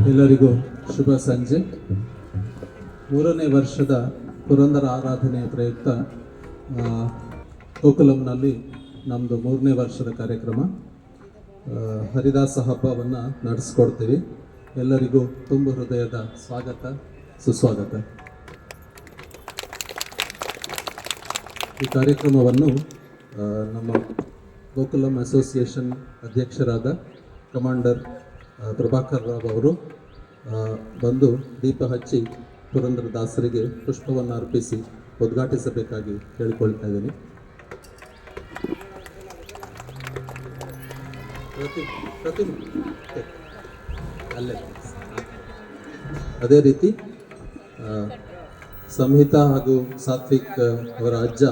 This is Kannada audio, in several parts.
ಎಲ್ಲರಿಗೂ ಶುಭ ಸಂಜೆ. 3ನೇ ವರ್ಷದ ಪುರಂದರ ಆರಾಧನೆಯ ಪ್ರಯುಕ್ತ ಗೋಕುಲಂನಲ್ಲಿ ನಮ್ಮದು 3ನೇ ವರ್ಷದ ಕಾರ್ಯಕ್ರಮ ಹರಿದಾಸ ಹಬ್ಬವನ್ನು ನಡೆಸ್ಕೊಡ್ತೀವಿ. ಎಲ್ಲರಿಗೂ ತುಂಬ ಹೃದಯದ ಸ್ವಾಗತ, ಸುಸ್ವಾಗತ. ಈ ಕಾರ್ಯಕ್ರಮವನ್ನು ನಮ್ಮ ಗೋಕುಲಂ ಅಸೋಸಿಯೇಷನ್ ಅಧ್ಯಕ್ಷರಾದ ಕಮಾಂಡರ್ ಪ್ರಭಾಕರ್ ರಾವ್ ಅವರು ಬಂದು ದೀಪ ಹಚ್ಚಿ ಪುರಂದರದಾಸರಿಗೆ ಪುಷ್ಪವನ್ನು ಅರ್ಪಿಸಿ ಉದ್ಘಾಟಿಸಬೇಕಾಗಿ ಕೇಳಿಕೊಳ್ತಾ ಇದ್ದೀನಿ. ಅಲ್ಲೇ ಅದೇ ರೀತಿ ಸಂಹಿತಾ ಹಾಗೂ ಸಾತ್ವಿಕ್ ಅವರ ಅಜ್ಜ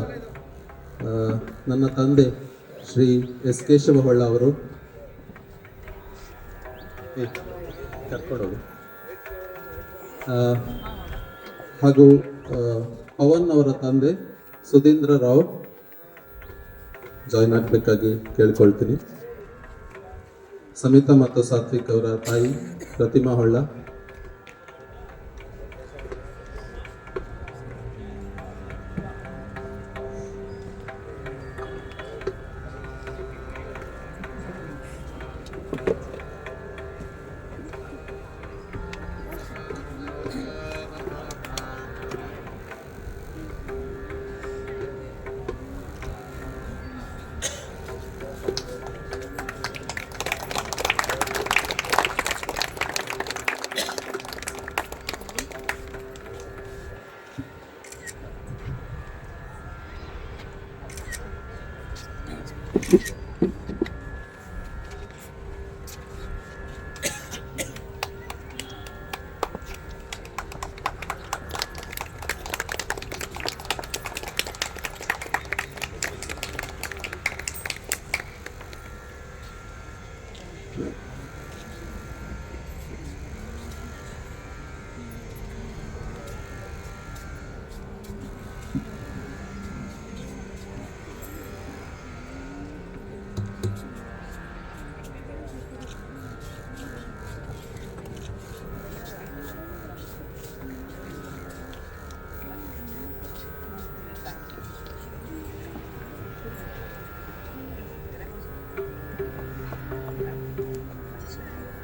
ನನ್ನ ತಂದೆ ಶ್ರೀ ಎಸ್ ಕೇಶವಹೊಳ್ಳ ಅವರು ಕರ್ಕೊಂಡೋಗಿ ಹಾಗೂ ಪವನ್ ಅವರ ತಂದೆ ಸುಧೀಂದ್ರ ರಾವ್ ಜಾಯ್ನ್ ಆಗಬೇಕಾಗಿ ಕೇಳ್ಕೊಳ್ತೀನಿ. ಸಮಿತಾ ಮತ್ತು ಸಾತ್ವಿಕ್ ಅವರ ತಾಯಿ ಪ್ರತಿಮಾ ಹೊಳ್ಳ,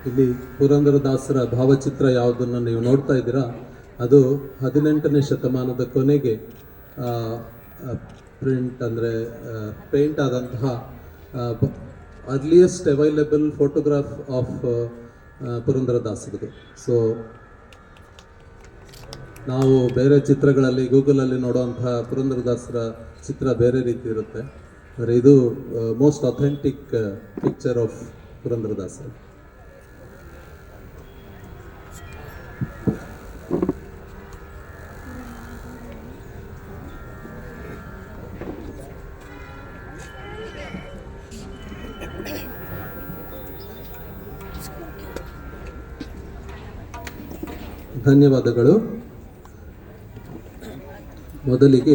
ಇಲ್ಲಿ ಪುರಂದರದಾಸರ ಭಾವಚಿತ್ರ ಯಾವುದನ್ನು ನೀವು ನೋಡ್ತಾ ಇದ್ದೀರಾ, ಅದು 18ನೇ ಶತಮಾನದ ಕೊನೆಗೆ ಪ್ರಿಂಟ್ ಅಂದರೆ ಪೇಂಟ್ ಆದಂತಹ ಅರ್ಲಿಯೆಸ್ಟ್ ಅವೈಲೇಬಲ್ ಫೋಟೋಗ್ರಾಫ್ ಆಫ್ ಪುರಂದರದಾಸರದು. ಸೊ ನಾವು ಬೇರೆ ಚಿತ್ರಗಳಲ್ಲಿ ಗೂಗಲಲ್ಲಿ ನೋಡುವಂತಹ ಪುರಂದರದಾಸರ ಚಿತ್ರ ಬೇರೆ ರೀತಿ ಇರುತ್ತೆ, ಆದರೆ ಇದು ಮೋಸ್ಟ್ ಅಥೆಂಟಿಕ್ ಪಿಕ್ಚರ್ ಆಫ್ ಪುರಂದರದಾಸರ. ಧನ್ಯವಾದಗಳು. ಮೊದಲಿಗೆ